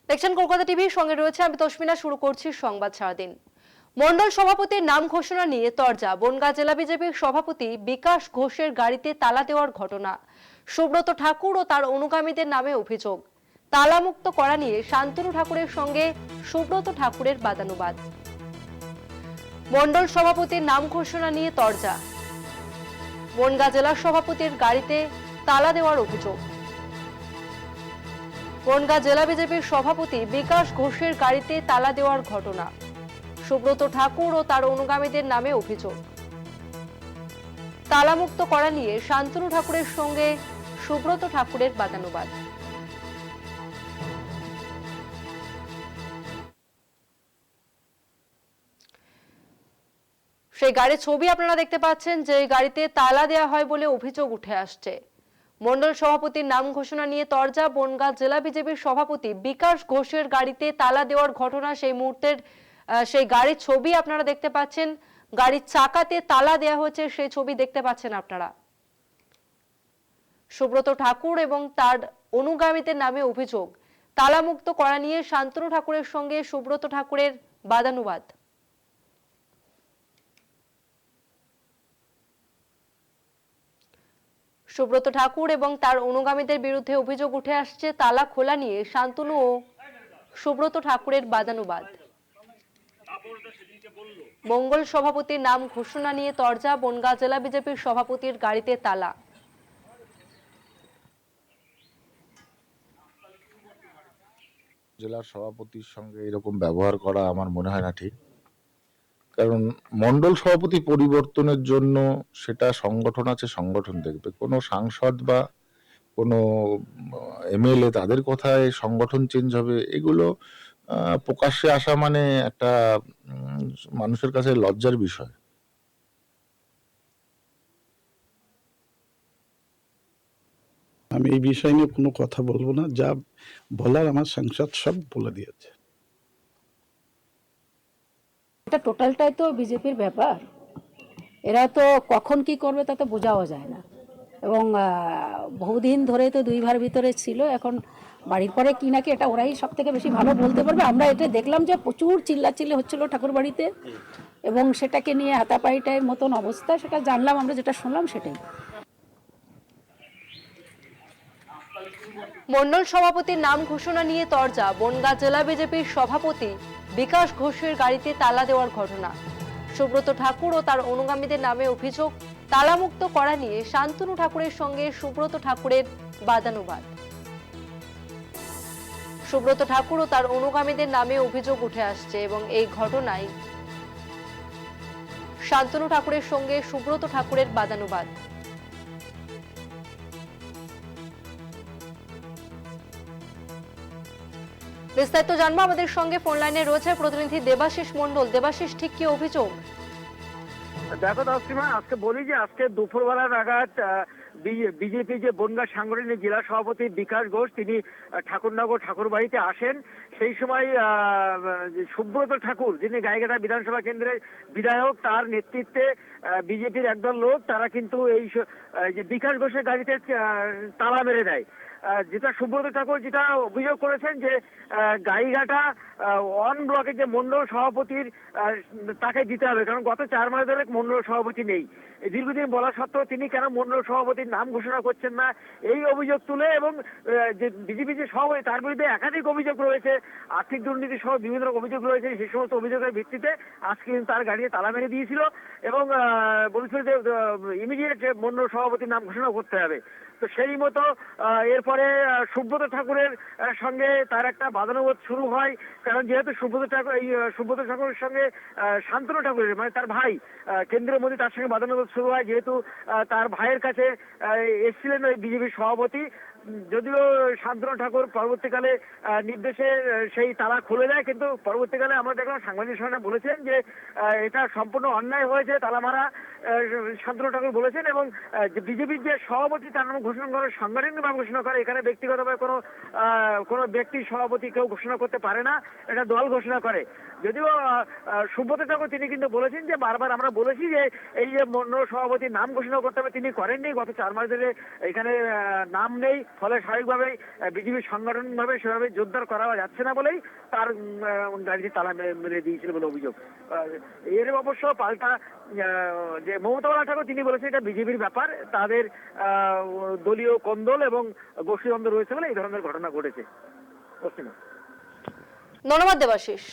দেখছেন কলকাতা টিভির সঙ্গে রয়েছে আমি তসমিনা। শুরু করছি সংবাদ সারাদিন। মন্ডল সভাপতির নাম ঘোষণা নিয়ে তরজা। বনগাঁ জেলা বিজেপির সভাপতি বিকাশ ঘোষের গাড়িতে তালা দেওয়ার ঘটনা। সুব্রত ঠাকুর ও তার অনুগামীদের নামে অভিযোগ। তালামুক্ত করা নিয়ে শান্তনু ঠাকুরের সঙ্গে সুব্রত ঠাকুরের বাদানুবাদ। মন্ডল সভাপতির নাম ঘোষণা নিয়ে তরজা। বনগাঁ জেলার সভাপতির গাড়িতে তালা দেওয়ার অভিযোগ। বনগাঁ জেলা বিজেপির সভাপতি বিকাশ ঘোষের গাড়িতে তালা দেওয়ার ঘটনা। সুব্রত ঠাকুর ও তার অনুগামীদের নামে অভিযোগ। তালামুক্ত করা নিয়ে শান্তনু ঠাকুরের সঙ্গে সুব্রত ঠাকুরের বাদানুবাদ। সেই গাড়ির ছবি আপনারা দেখতে পাচ্ছেন, যে গাড়িতে তালা দেওয়া হয় বলে অভিযোগ উঠে আসছে। মন্ডল সভাপতির নাম ঘোষণা নিয়ে তরজা। বনগাঁ জেলা বিজেপির সভাপতি বিকাশ ঘোষের গাড়িতে তালা দেওয়ার ঘটনা। সেই মুহূর্তের সেই গাড়ির ছবি আপনারা দেখতে পাচ্ছেন। গাড়ির চাকাতে তালা দেওয়া হয়েছে, সেই ছবি দেখতে পাচ্ছেন আপনারা। সুব্রত ঠাকুর এবং তার অনুগামীদের নামে অভিযোগ। তালামুক্ত করা নিয়ে শান্তনু ঠাকুরের সঙ্গে সুব্রত ঠাকুরের বাদানুবাদ। সুব্রত ঠাকুর এবং তার অনুগামীদের বিরুদ্ধে অভিযোগ উঠে আসছে তালা খোলা নিয়ে শান্তনু ও সুব্রত ঠাকুরের বাদানুবাদ। মঙ্গল সভাপতির নাম ঘোষণা নিয়ে তরজা। বনগাঁ জেলা বিজেপির সভাপতির গাড়িতে তালা। জেলার সভাপতির সঙ্গে এরকম ব্যবহার করা আমার মনে হয় না ঠিক। কারণ মন্ডল সভাপতি পরিবর্তনের জন্য সেটা সংগঠন আছে, সংগঠন দেখবে। কোনো সাংসদ বা কোনো এমএলএ তাদের কথায় সংগঠন চেঞ্জ হবে, এগুলো প্রকাশ্যে আসা মানে একটা মানুষের কাছে লজ্জার বিষয়। আমি এই বিষয় নিয়ে কোনো কথা বলবো না, যা বলার আমার সাংসদ সব বলে দিয়েছে। এটা টোটালটাই তো বিজেপির ব্যাপার। এরা তো কখন কি করবে তা তো বোঝাও যায় না। এবং বহুদিন ধরে তো দুই ভাইয়ের ভিতরে ছিল, এখন বাড়ির পরে কি নাকি এটা ওরাই সব থেকে বেশি ভালো বলতে পারবে। আমরা এটা দেখলাম যে প্রচুর চিল্লাচিল্লি হচ্ছিল ঠাকুর বাড়িতে, এবং সেটাকে নিয়ে হাতাপাইটার মতন অবস্থা, সেটা জানলাম আমরা, যেটা শুনলাম সেটাই। মন্ডল সভাপতির নাম ঘোষণা নিয়ে তরজা। বনগাঁ জেলা বিজেপির সভাপতি বিকাশ ঘোষের গাড়িতে তালা দেওয়ার ঘটনা। সুব্রত ঠাকুর ও তার অনুগামীদের নামে অভিযোগ। তালামুক্ত করা নিয়ে শান্তনু ঠাকুরের সঙ্গে সুব্রত ঠাকুরের বাদানুবাদ। সুব্রত ঠাকুর ও তার অনুগামীদের নামে অভিযোগ উঠে আসছে এবং এই ঘটনায় শান্তনু ঠাকুরের সঙ্গে সুব্রত ঠাকুরের বাদানুবাদ। বিস্তারিত জানবো, আমাদের সঙ্গে ফোন লাইনে রয়েছে প্রতিনিধি দেবাশিস মণ্ডল। দেবাশিস, ঠিক কি অভিযোগ? দেখো তসলিমা, আজকে বলি যে আজকে দুপুরবেলা নাগাদ বিজেপি যে বনগাঁ সাংগঠনিক জেলা সভাপতি বিকাশ ঘোষ, তিনি ঠাকুরনগর ঠাকুরবাড়িতে আসেন। সেই সময় সুব্রত ঠাকুর, যিনি গাইঘাটা বিধানসভা কেন্দ্রের বিধায়ক, তার নেতৃত্বে বিজেপির একদল লোক, তারা কিন্তু এই যে বিকাশ ঘোষের গাড়িতে তালা মেরে দেয়। যেটা সুব্রত ঠাকুর যেটা অভিযোগ করেছেন যে গাইঘাটা ওয়ান ব্লকের যে মন্ডল সভাপতির তাকে দিতে হবে, কারণ গত 4 মাস ধরে মন্ডল সভাপতি নেই। দীর্ঘদিন বলা সত্ত্বেও তিনি কেন মন্ডল সভাপতির নাম ঘোষণা করছেন না, এই অভিযোগ তুলে, এবং যে বিজেপি যে সভাপতি তার বিরুদ্ধে একাধিক অভিযোগ রয়েছে, আর্থিক দুর্নীতি সহ বিভিন্ন রকম অভিযোগ রয়েছে, সেই সমস্ত অভিযোগের ভিত্তিতে আজকে কিন্তু তার গাড়িতে তালা মেরে দিয়েছিল এবং বলেছিল যে ইমিডিয়েট মন্ডল সভাপতির নাম ঘোষণা করতে হবে। তো সেই মতো এরপরে সুব্রত ঠাকুরের সঙ্গে তার একটা বাদানুবাদ শুরু হয়, কারণ যেহেতু সুব্রত ঠাকুরের সঙ্গে শান্তনু ঠাকুরের, মানে তার ভাই কেন্দ্রীয় মন্ত্রী, তার সঙ্গে বাদানুবাদ শুরু হয়, যেহেতু তার ভাইয়ের কাছে এসেছিলেন ওই বিজেপির সভাপতি। যদিও শান্তনু ঠাকুর পরবর্তীকালে নির্দেশে সেই তালা খুলে দেয়, কিন্তু পরবর্তীকালে আমরা দেখলাম সাংবাদিক সম্মেলনে বলেছেন যে এটা সম্পূর্ণ অন্যায় হয়েছে তালা মারা, শান্তনু ঠাকুর বলেছেন। এবং বিজেপির যে সভাপতি তার নাম ঘোষণা করে, সাংগঠনিক নাম ঘোষণা করে, এখানে ব্যক্তিগতভাবে কোনো ব্যক্তির সভাপতি কেউ ঘোষণা করতে পারে না, এটা দল ঘোষণা করে। যদিও সুব্রত ঠাকুর তিনি কিন্তু বলেছেন যে বারবার আমরা বলেছি যে এই যে মন্ডল সভাপতির নাম ঘোষণা করতে হবে, তিনি করেননি। গত 4 মাস ধরে এখানে নাম নেই, ফলে স্বাভাবিকভাবে বিজেপি সাংগঠনিকভাবে সেভাবে জোরদার করা যাচ্ছে না বলেই তার গাড়িতে তালা মেরে দিয়েছিল বলে অভিযোগ। এর অবশ্য পাল্টা যে মমতা ঠাকুর তিনি বলেছেন এটা বিজেপির ব্যাপার, তাদের দলীয় কোন্দল এবং গোষ্ঠীদ্বন্দ্ব রয়েছে বলে এই ধরনের ঘটনা ঘটেছে। ধন্যবাদ দেবাশিস।